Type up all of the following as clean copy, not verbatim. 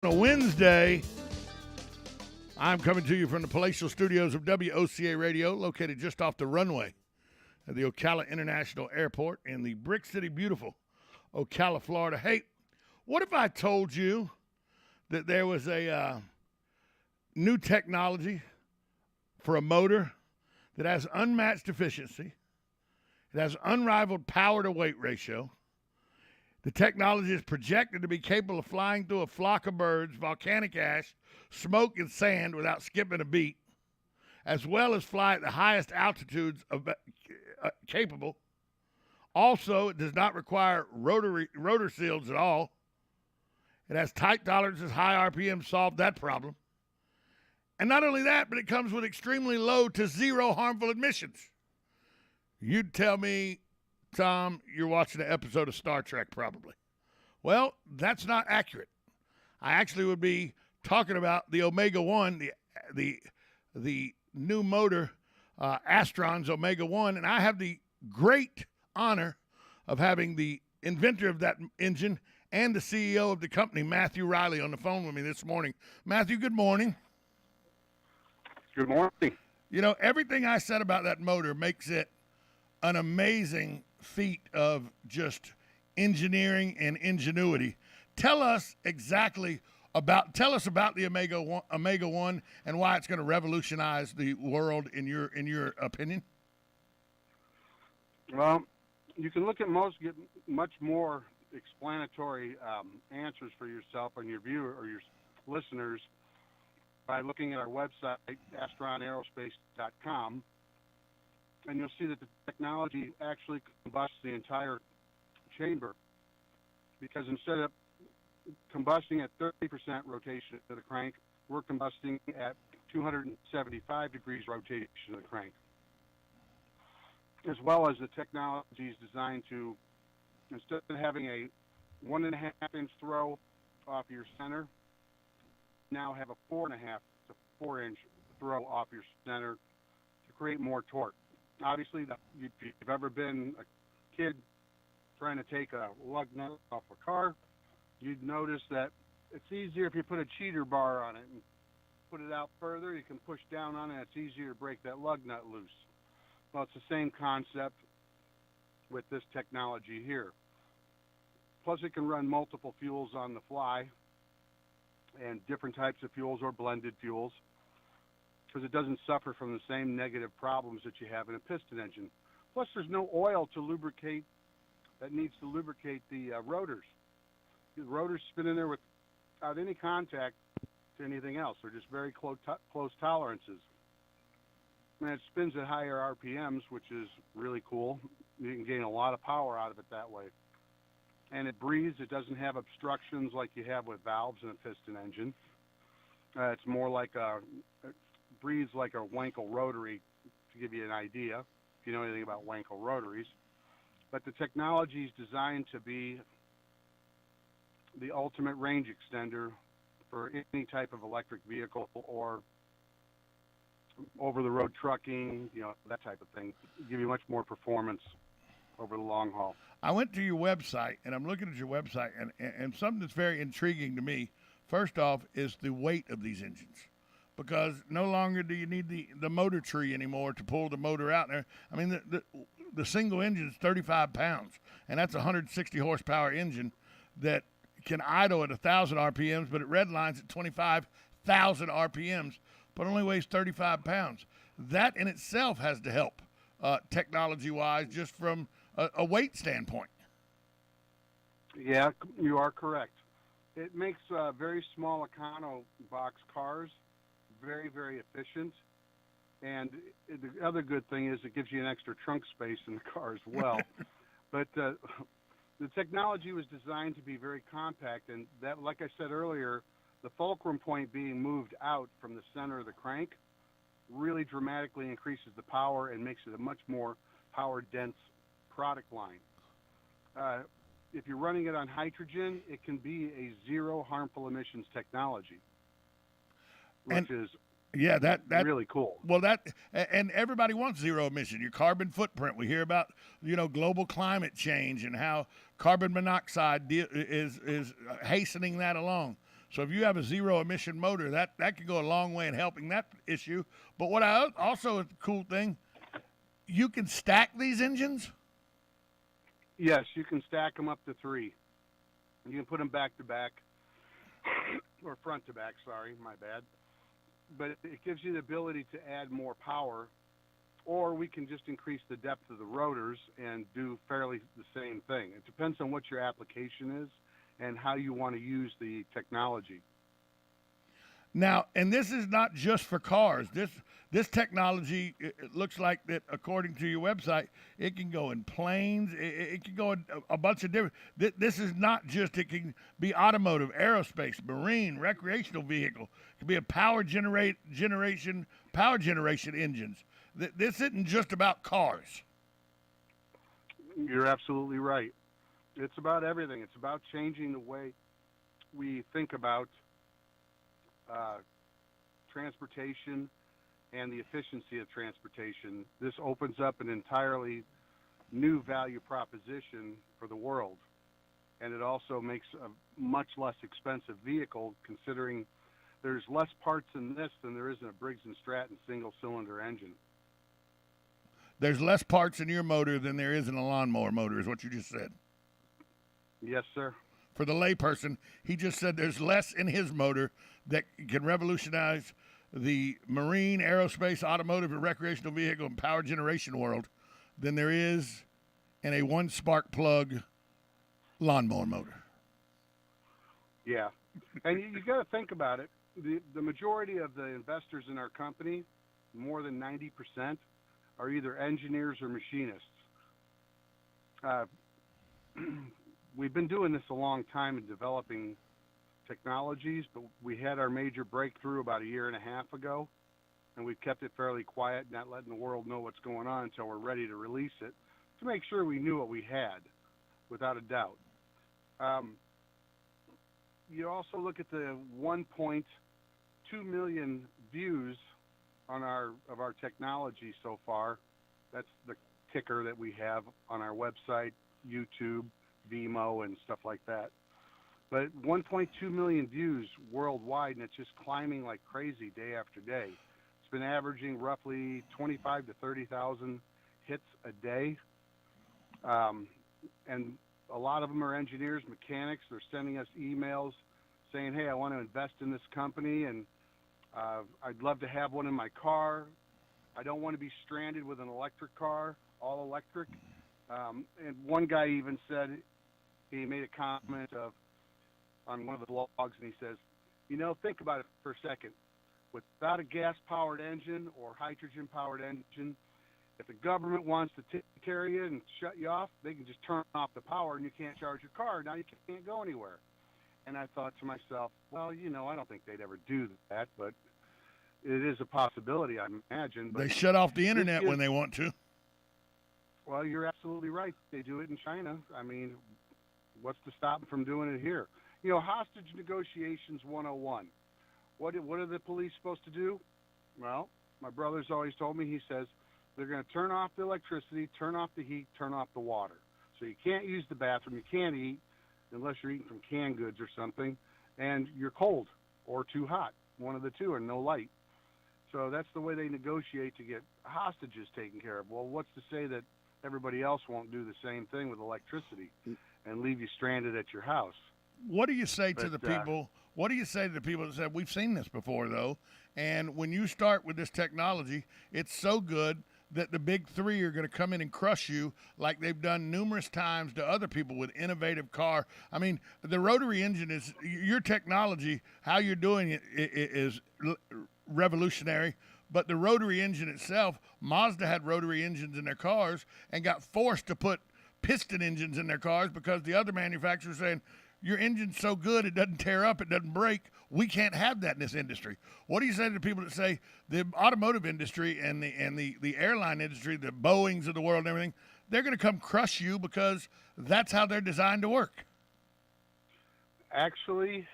On a Wednesday, I'm coming to you from the palatial studios of WOCA Radio, located just off the runway at the Ocala International Airport in the Brick City, beautiful Ocala, Florida. Hey, what if I told you that there was a new technology for a motor that has unmatched efficiency, it has unrivaled power to weight ratio. The technology is projected to be capable of flying through a flock of birds, volcanic ash, smoke, and sand without skipping a beat, as well as fly at the highest altitudes capable. Also, it does not require rotor seals at all. It has tight tolerances, high RPM solve that problem. And not only that, but it comes with extremely low to zero harmful emissions. You'd tell me, Tom, you're watching an episode of Star Trek probably. Well, that's not accurate. I actually would be talking about the Omega 1, the new motor, Astron's Omega 1, and I have the great honor of having the inventor of that engine and the CEO of the company, Matthew Riley, on the phone with me this morning. Matthew, good morning. Good morning. You know, everything I said about that motor makes it an amazing feat of just engineering and ingenuity. Tell us about the Omega 1 and why it's going to revolutionize the world in your opinion. Well, you can look at get much more explanatory answers for yourself and your viewer or your listeners by looking at our website, astronaerospace.com. And you'll see that the technology actually combusts the entire chamber, because instead of combusting at 30% rotation of the crank, we're combusting at 275 degrees rotation of the crank. As well as the technology is designed to, instead of having a 1.5 inch throw off your center, now have a 4.5 to 4 inch throw off your center to create more torque. Obviously, if you've ever been a kid trying to take a lug nut off a car, you'd notice that it's easier if you put a cheater bar on it and put it out further. You can push down on it. It's easier to break that lug nut loose. Well, it's the same concept with this technology here. Plus, it can run multiple fuels on the fly and different types of fuels or blended fuels, because it doesn't suffer from the same negative problems that you have in a piston engine. Plus, there's no oil that needs to lubricate the rotors. The rotors spin in there without any contact to anything else. They're just very close tolerances. And it spins at higher RPMs, which is really cool. You can gain a lot of power out of it that way. And it breathes. It doesn't have obstructions like you have with valves in a piston engine. It's more like it breathes like a Wankel rotary, to give you an idea, if you know anything about Wankel rotaries. But the technology is designed to be the ultimate range extender for any type of electric vehicle or over-the-road trucking, that type of thing. Give you much more performance over the long haul. I went to your website, and I'm looking at your website, and something that's very intriguing to me, first off, is the weight of these engines. Because no longer do you need the motor tree anymore to pull the motor out there. I mean, the single engine is 35 pounds, and that's a 160 horsepower engine that can idle at 1,000 RPMs, but it redlines at 25,000 RPMs, but only weighs 35 pounds. That in itself has to help technology-wise, just from a weight standpoint. Yeah, you are correct. It makes very small econo box cars very, very efficient. And the other good thing is it gives you an extra trunk space in the car as well. But the technology was designed to be very compact, and that, like I said earlier, the fulcrum point being moved out from the center of the crank really dramatically increases the power and makes it a much more power-dense product line. If you're running it on hydrogen, it can be a zero harmful emissions technology, which is that really cool. Well, and everybody wants zero emission. Your carbon footprint. We hear about global climate change and how carbon monoxide is hastening that along. So if you have a zero emission motor, that could go a long way in helping that issue. But what I also a cool thing, you can stack these engines. Yes, you can stack them up to 3. You can put them back to back, or front to back. Sorry, my bad. But it gives you the ability to add more power, or we can just increase the depth of the rotors and do fairly the same thing. It depends on what your application is and how you want to use the technology. Now, and this is not just for cars. This technology, it looks like that, according to your website, it can go in planes. It can go in a bunch of different. This is not just. It can be automotive, aerospace, marine, recreational vehicle. It can be a power generation engines. This isn't just about cars. You're absolutely right. It's about everything. It's about changing the way we think about transportation and the efficiency of transportation. This opens up an entirely new value proposition for the world. And it also makes a much less expensive vehicle, considering there's less parts in this than there is in a Briggs & Stratton single-cylinder engine. There's less parts in your motor than there is in a lawnmower motor, is what you just said. Yes, sir. For the layperson, he just said there's less in his motor that can revolutionize the marine, aerospace, automotive, and recreational vehicle and power generation world than there is in a one spark plug lawnmower motor. Yeah. And you got to think about it. The majority of the investors in our company, more than 90%, are either engineers or machinists. We've been doing this a long time in developing technologies, but we had our major breakthrough about 1.5 years ago, and we've kept it fairly quiet, not letting the world know what's going on until we're ready to release it, to make sure we knew what we had, without a doubt. You also look at the 1.2 million views on our technology so far. That's the ticker that we have on our website, YouTube, Vimeo, and stuff like that. But 1.2 million views worldwide, and it's just climbing like crazy day after day. It's been averaging roughly 25 to 30,000 hits a day. And a lot of them are engineers, mechanics. They're sending us emails saying, hey, I want to invest in this company, and I'd love to have one in my car. I don't want to be stranded with an electric car, all electric. And one guy even said, he made a comment on one of the blogs, and he says, think about it for a second. Without a gas-powered engine or hydrogen-powered engine, if the government wants to take care of you and shut you off, they can just turn off the power and you can't charge your car. Now you can't go anywhere. And I thought to myself, well, I don't think they'd ever do that, but it is a possibility, I imagine. But they shut off the internet when they want to. Well, you're absolutely right. They do it in China. I mean, what's to stop them from doing it here? Hostage negotiations 101. What are the police supposed to do? Well, my brother's always told me, he says, they're going to turn off the electricity, turn off the heat, turn off the water. So you can't use the bathroom, you can't eat unless you're eating from canned goods or something, and you're cold or too hot, one of the two, and no light. So that's the way they negotiate to get hostages taken care of. Well, what's to say that everybody else won't do the same thing with electricity and leave you stranded at your house? What do you say to the people? What do you say to the people that said, we've seen this before, though, and when you start with this technology, it's so good that the big three are going to come in and crush you like they've done numerous times to other people with innovative car. I mean, the rotary engine is your technology. How you're doing it is revolutionary. But the rotary engine itself, Mazda had rotary engines in their cars and got forced to put piston engines in their cars because the other manufacturers saying, your engine's so good it doesn't tear up, it doesn't break. We can't have that in this industry. What do you say to the people that say the automotive industry and the airline industry, the Boeings of the world and everything, they're going to come crush you because that's how they're designed to work? Actually,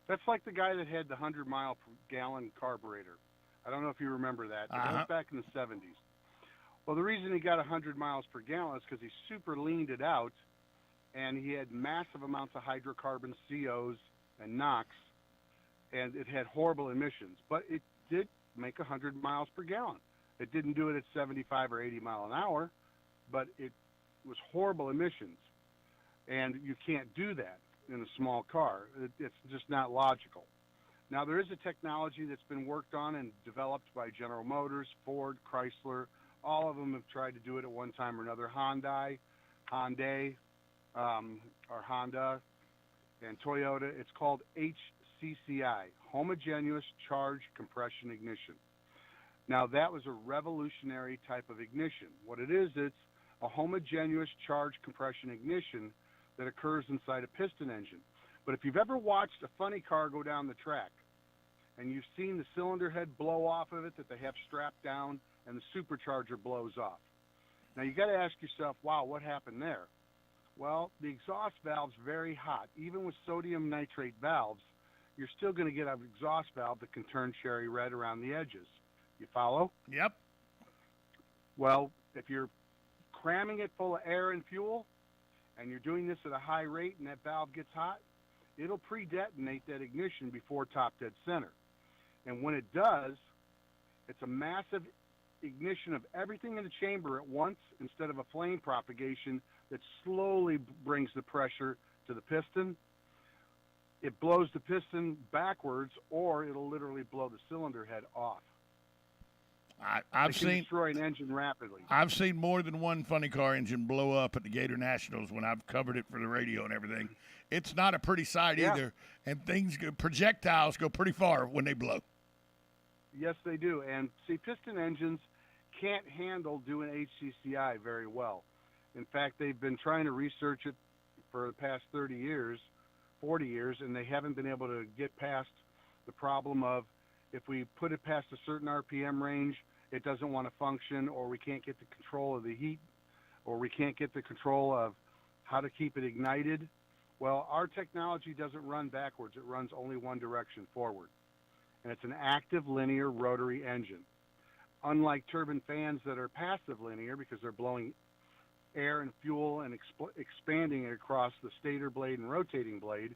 that's like the guy that had the 100-mile-per-gallon carburetor. I don't know if you remember that. That was back in the 70s. Well, the reason he got 100 miles per gallon is because he super leaned it out, and he had massive amounts of hydrocarbons, COs, and NOx and it had horrible emissions, but it did make 100 miles per gallon. It didn't do it at 75 or 80 mile an hour, but it was horrible emissions, and you can't do that in a small car. It's just not logical. Now, there is a technology that's been worked on and developed by General Motors, Ford, Chrysler. All of them have tried to do it at one time or another. Hyundai, or Honda, and Toyota. It's called HCCI, Homogeneous Charge Compression Ignition. Now, that was a revolutionary type of ignition. What it is, it's a homogeneous charge compression ignition that occurs inside a piston engine. But if you've ever watched a funny car go down the track and you've seen the cylinder head blow off of it that they have strapped down and the supercharger blows off. Now, you got to ask yourself, wow, what happened there? Well, the exhaust valve's very hot. Even with sodium nitrate valves, you're still going to get an exhaust valve that can turn cherry red around the edges. You follow? Yep. Well, if you're cramming it full of air and fuel, and you're doing this at a high rate and that valve gets hot, it'll pre-detonate that ignition before top dead center. And when it does, it's a massive ignition of everything in the chamber at once instead of a flame propagation that slowly brings the pressure to the piston. It blows the piston backwards, or it'll literally blow the cylinder head off. I've seen destroy an engine rapidly. I've seen more than one funny car engine blow up at the Gator Nationals when I've covered it for the radio and everything. It's not a pretty sight either, and projectiles go pretty far when they blow. Yes, they do. And see, piston engines can't handle doing HCCI very well. In fact, they've been trying to research it for the past 30 years, 40 years, and they haven't been able to get past the problem of if we put it past a certain RPM range, it doesn't want to function, or we can't get the control of the heat, or we can't get the control of how to keep it ignited. Well, our technology doesn't run backwards. It runs only one direction, forward. And it's an active linear rotary engine. Unlike turbine fans that are passive linear because they're blowing air and fuel and expanding it across the stator blade and rotating blade,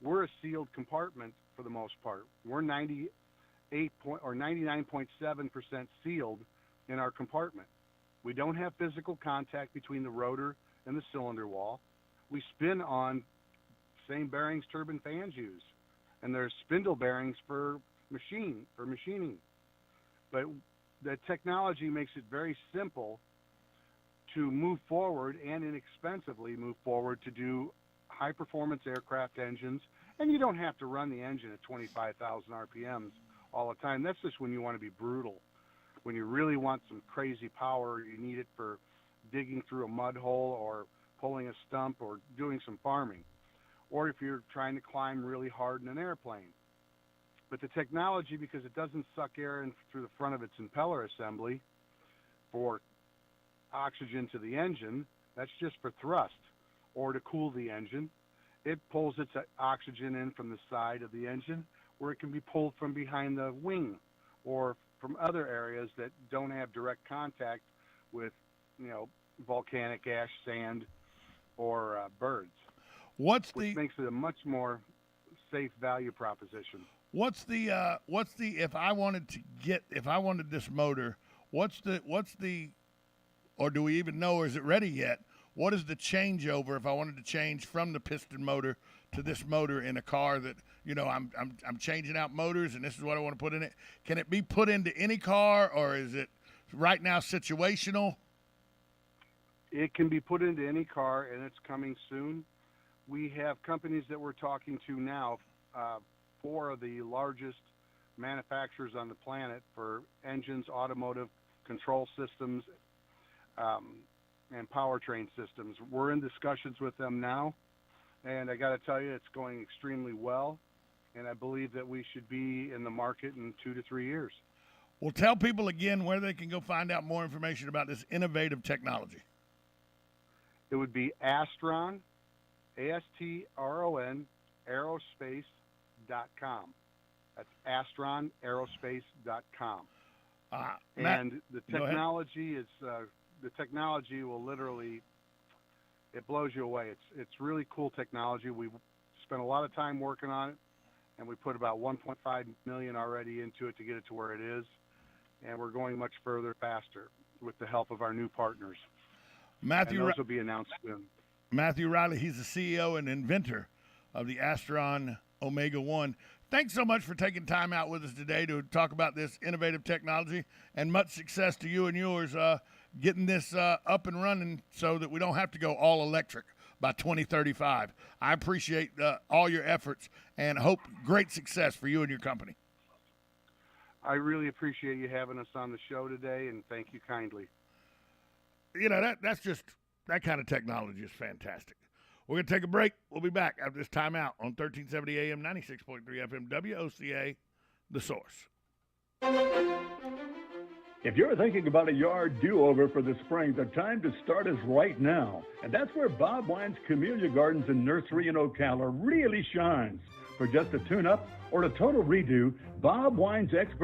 we're a sealed compartment for the most part. We're 99.7% sealed in our compartment. We don't have physical contact between the rotor and the cylinder wall. We spin on same bearings turbine fans use, and there's spindle bearings for machining. But the technology makes it very simple to move forward and inexpensively move forward to do high-performance aircraft engines, and you don't have to run the engine at 25,000 RPMs all the time. That's just when you want to be brutal. When you really want some crazy power, you need it for digging through a mud hole or pulling a stump or doing some farming, or if you're trying to climb really hard in an airplane. But the technology, because it doesn't suck air in through the front of its impeller assembly for oxygen to the engine, that's just for thrust or to cool the engine. It pulls its oxygen in from the side of the engine, where it can be pulled from behind the wing or from other areas that don't have direct contact with, volcanic ash, sand, or birds. Which makes it a much more safe value proposition. If I wanted this motor, or do we even know, or is it ready yet? What is the changeover if I wanted to change from the piston motor to this motor in a car that, I'm changing out motors and this is what I want to put in it? Can it be put into any car, or is it right now situational? It can be put into any car, and it's coming soon. We have companies that we're talking to now, 4 of the largest manufacturers on the planet for engines, automotive control systems, and powertrain systems. We're in discussions with them now, and I got to tell you, it's going extremely well, and I believe that we should be in the market in 2 to 3 years. Well, tell people again where they can go find out more information about this innovative technology. It would be Astron, ASTRON, aerospace.com. That's astronaerospace.com. And the technology is the technology will literally, it blows you away. It's really cool technology. We've spent a lot of time working on it, and we put about 1.5 million already into it to get it to where it is, and we're going much further faster with the help of our new partners. Matthew, and those will be announced soon. Matthew Riley, he's the CEO and inventor of the Astron Omega 1. Thanks so much for taking time out with us today to talk about this innovative technology, and much success to you and yours getting this up and running so that we don't have to go all electric by 2035. I appreciate all your efforts and hope great success for you and your company. I really appreciate you having us on the show today, and thank you kindly. You know, that's just, that kind of technology is fantastic. We're going to take a break. We'll be back after this timeout on 1370 AM, 96.3 FM, WOCA, The Source. If you're thinking about a yard do-over for the spring, the time to start is right now. And that's where Bob Wine's Camellia Gardens and Nursery in Ocala really shines. For just a tune-up or a total redo, Bob Wine's experts